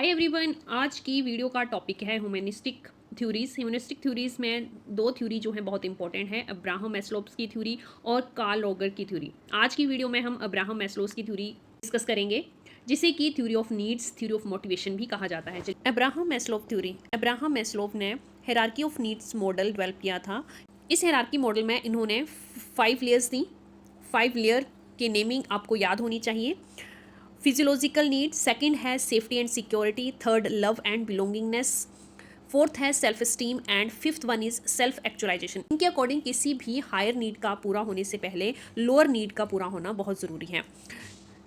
Hi everyone, आज की video का टॉपिक है ह्यूमनिस्टिक थ्योरीज। ह्यूमनिस्टिक थ्योरीज में दो थ्योरी जो है बहुत इंपॉर्टेंट है, अब्राहम मैस्लोव्स की थ्योरी और कार्ल रॉगर की थ्योरी। आज की वीडियो में हम अब्राहम मैस्लोव्स की थ्योरी डिस्कस करेंगे, जिसे कि theory of needs, theory of motivation भी कहा जाता है। Abraham Maslow theory. Abraham Maslow ने hierarchy of needs model develop किया था। इस हायरार्की मॉडल में इन्होंने 5 लेयर्स दी। 5 लेयर की नेमिंग आपको याद होनी चाहिए। फिजियोलॉजिकल नीड, सेकंड है safety and security, third love and belongingness, fourth है self esteem and fifth one is self actualization. इनके अकॉर्डिंग किसी भी हायर नीड का पूरा होने से पहले लोअर नीड का पूरा होना बहुत ज़रूरी है।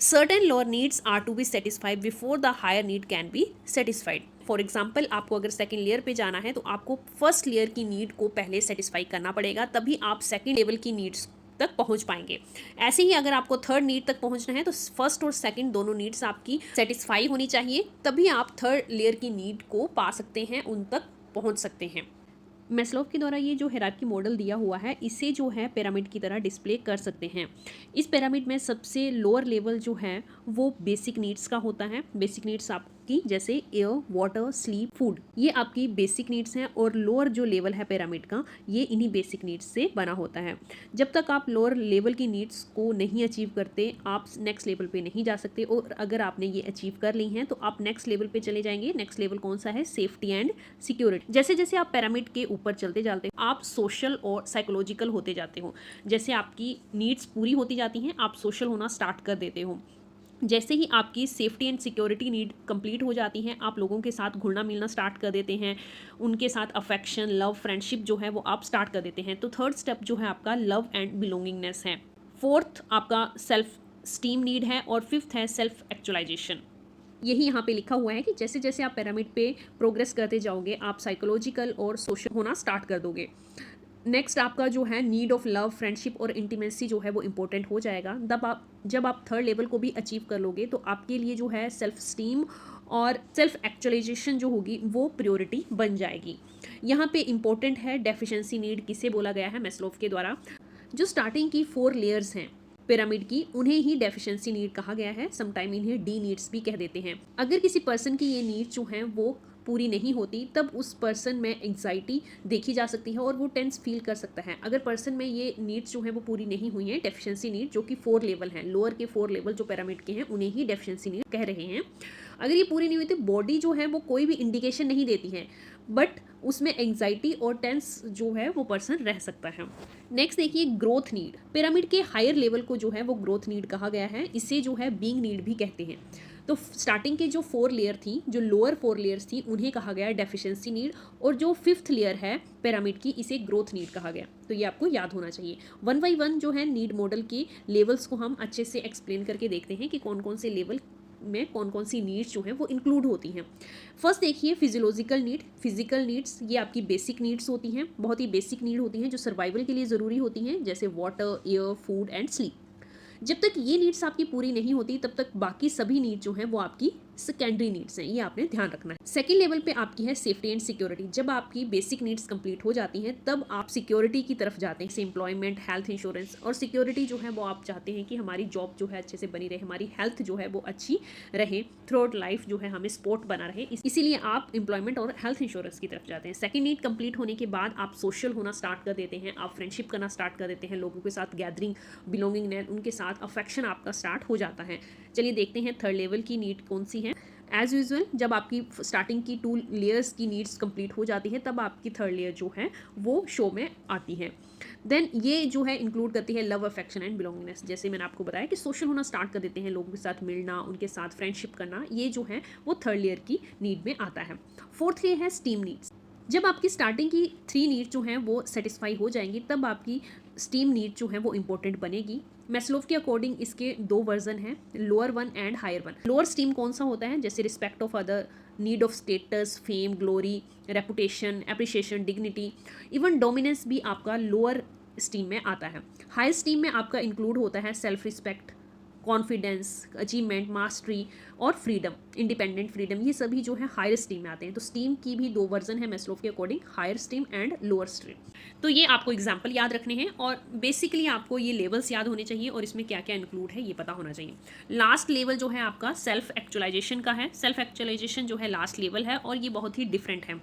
Certain lower needs are to be satisfied before the higher need can be satisfied. For example, आपको अगर सेकंड लेयर पे जाना है तो आपको फर्स्ट लेयर की नीड को पहले सेटिस्फाई करना पड़ेगा, तभी आप सेकंड लेवल की नीड्स तक पहुंच पाएंगे। ऐसे ही अगर आपको थर्ड नीड तक पहुंचना है तो फर्स्ट और सेकंड दोनों नीड्स आपकी सेटिस्फाई होनी चाहिए, तभी आप थर्ड लेयर की नीड को पा सकते हैं, उन तक पहुंच सकते हैं। मैस्लोव के द्वारा ये जो हायरार्की मॉडल दिया हुआ है, इसे जो है पिरामिड की तरह डिस्प्ले कर सकते हैं। इस पिरामिड में सबसे लोअर लेवल जो है वो बेसिक नीड्स का होता है। बेसिक नीड्स आपकी जैसे एयर, वाटर, स्लीप, फूड, ये आपकी बेसिक नीड्स हैं। और लोअर जो लेवल है पिरामिड का, ये इन्हीं बेसिक नीड्स से बना होता है। जब तक आप लोअर लेवल की नीड्स को नहीं अचीव करते, आप नेक्स्ट लेवल पे नहीं जा सकते। और अगर आपने ये अचीव कर ली हैं तो आप नेक्स्ट लेवल पे चले जाएंगे। नेक्स्ट लेवल कौन सा है? Safety and security. जैसे जैसे आप पिरामिड के ऊपर चलते जाते आप सोशल और साइकोलॉजिकल होते जाते हो। जैसे आपकी नीड्स पूरी होती जाती हैं, आप सोशल होना स्टार्ट कर देते हो। जैसे ही आपकी safety and security need complete हो जाती हैं, आप लोगों के साथ घुलना मिलना स्टार्ट कर देते हैं। उनके साथ अफेक्शन, लव, फ्रेंडशिप जो है वो आप स्टार्ट कर देते हैं। तो थर्ड स्टेप जो है आपका लव एंड बिलोंगिंगनेस है। फोर्थ आपका सेल्फ स्टीम नीड है और फिफ्थ है सेल्फ एक्चुअलाइजेशन। यही यहाँ पे लिखा हुआ है कि जैसे जैसे आप पिरामिड पे प्रोग्रेस करते जाओगे, आप साइकोलॉजिकल और सोशल होना स्टार्ट कर दोगे। नेक्स्ट आपका जो है नीड ऑफ लव, फ्रेंडशिप और इंटीमेसी जो है वो इंपॉर्टेंट हो जाएगा। जब आप थर्ड लेवल को भी अचीव कर लोगे तो आपके लिए जो है सेल्फ स्टीम और सेल्फ एक्चुअलाइजेशन जो होगी वो प्रायोरिटी बन जाएगी। यहाँ पे इंपॉर्टेंट है डेफिशिएंसी नीड, किसे बोला गया है? मैस्लोव के द्वारा। जो स्टार्टिंग की 4 लेयर्स हैं पिरामिड की, उन्हें ही डेफिशिएंसी नीड कहा गया है। समटाइम इन्हें डी नीड्स भी कह देते हैं। अगर किसी पर्सन की ये नीड जो हैं वो पूरी नहीं होती, तब उस पर्सन में एंग्जाइटी देखी जा सकती है और वो टेंस फील कर सकता है। अगर पर्सन में ये नीड्स जो हैं वो पूरी नहीं हुई हैं, डेफिशिएंसी नीड, जो कि 4 लेवल हैं, लोअर के 4 लेवल जो पिरामिड के हैं उन्हें ही डेफिशिएंसी नीड कह रहे हैं। अगर ये पूरी नहीं हुई तो बॉडी जो है वो कोई भी इंडिकेशन नहीं देती है, बट उसमें एंग्जाइटी और टेंस जो है वो पर्सन रह सकता है। नेक्स्ट देखिए ग्रोथ नीड। पिरामिड के हायर लेवल को जो है वो ग्रोथ नीड कहा गया है। इसे जो है बीइंग नीड भी कहते हैं। तो स्टार्टिंग के जो 4 लेयर थी, जो लोअर 4 लेयर्स थी, उन्हें कहा गया है डेफिशिएंसी नीड। और जो 5th लेयर है पिरामिड की, इसे ग्रोथ नीड कहा गया। तो ये आपको याद होना चाहिए। 1 बाई 1 जो है नीड मॉडल के लेवल्स को हम अच्छे से एक्सप्लेन करके देखते हैं कि कौन कौन से लेवल में कौन कौन सी नीड्स जो हैं वो इंक्लूड होती हैं। फर्स्ट देखिए फिजियोलॉजिकल नीड। फिजिकल नीड्स ये आपकी बेसिक नीड्स होती हैं, बहुत ही बेसिक नीड होती हैं जो सर्वाइवल के लिए ज़रूरी होती हैं, जैसे water, air, food and sleep. जब तक ये नीड्स आपकी पूरी नहीं होती, तब तक बाकी सभी नीड जो हैं वो आपकी सेकेंडरी नीड्स हैं। ये आपने ध्यान रखना है। सेकेंड लेवल पे आपकी है सेफ्टी एंड सिक्योरिटी। जब आपकी बेसिक नीड्स कंप्लीट हो जाती हैं, तब आप सिक्योरिटी की तरफ जाते हैं, जैसे एम्प्लॉयमेंट, हेल्थ इंश्योरेंस। और सिक्योरिटी जो है वो आप चाहते हैं कि हमारी जॉब जो है अच्छे से बनी रहे, हमारी हेल्थ जो है वो अच्छी रहे, थ्रू आउट लाइफ जो है हमें सपोर्ट बना रहे, इसीलिए आप एम्प्लॉयमेंट और हेल्थ इंश्योरेंस की तरफ जाते हैं। सेकेंड नीड कंप्लीट होने के बाद आप सोशल होना स्टार्ट कर देते हैं, आप फ्रेंडशिप करना स्टार्ट कर देते हैं, लोगों के साथ गैदरिंग, बिलोंगिंग, उनके साथ अफेक्शन आपका स्टार्ट हो जाता है। चलिए देखते हैं थर्ड लेवल की नीड कौन सी है। एज यूजुअल जब आपकी स्टार्टिंग की 2 लेयर्स की नीड्स कंप्लीट हो जाती है, तब आपकी थर्ड लेयर जो है वो शो में आती है। देन ये जो है इंक्लूड करती है लव, अफेक्शन एंड बिलोंगिंगनेस। जैसे मैंने आपको बताया कि सोशल होना स्टार्ट कर देते हैं, लोगों के साथ मिलना, उनके साथ फ्रेंडशिप करना, ये जो है वो थर्ड लेयर की नीड में आता है। फोर्थ लेयर है स्टीम नीड्स। जब आपकी स्टार्टिंग की 3 नीड जो हैं वो सेटिस्फाई हो जाएंगी, तब आपकी स्टीम नीड जो है वो इंपॉर्टेंट बनेगी। मैस्लोव के अकॉर्डिंग इसके 2 वर्जन हैं, lower 1 and higher 1। Lower esteem कौन सा होता है? जैसे respect of other, need of status, fame, glory, reputation, appreciation, dignity, even dominance भी आपका लोअर स्टीम में आता है। हायर स्टीम में आपका इंक्लूड होता है self respect, confidence, achievement, mastery और फ्रीडम, इंडिपेंडेंट फ्रीडम, ये सभी जो है हायर स्टीम में आते हैं। तो स्टीम की भी 2 वर्जन है मैस्लोव के according, higher esteem and lower esteem. तो ये आपको एग्जाम्पल याद रखने हैं और बेसिकली आपको ये लेवल्स याद होने चाहिए और इसमें क्या क्या इंक्लूड है ये पता होना चाहिए। लास्ट लेवल जो है आपका सेल्फ एक्चुअलाइजेशन का है। सेल्फ एक्चुअलाइजेशन जो है लास्ट लेवल है और ये बहुत ही डिफरेंट है।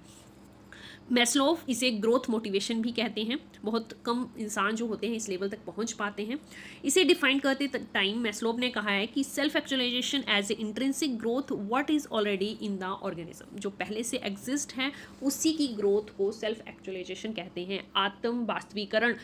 मैस्लोव इसे ग्रोथ मोटिवेशन भी कहते हैं। बहुत कम इंसान जो होते हैं इस लेवल तक पहुंच पाते हैं। इसे डिफाइन करते टाइम मैस्लोव ने कहा है कि self actualization as a intrinsic growth what is already in the organism, जो पहले से एग्जिस्ट है उसी की ग्रोथ को सेल्फ एक्चुअलाइजेशन कहते हैं। आत्म वास्तवीकरण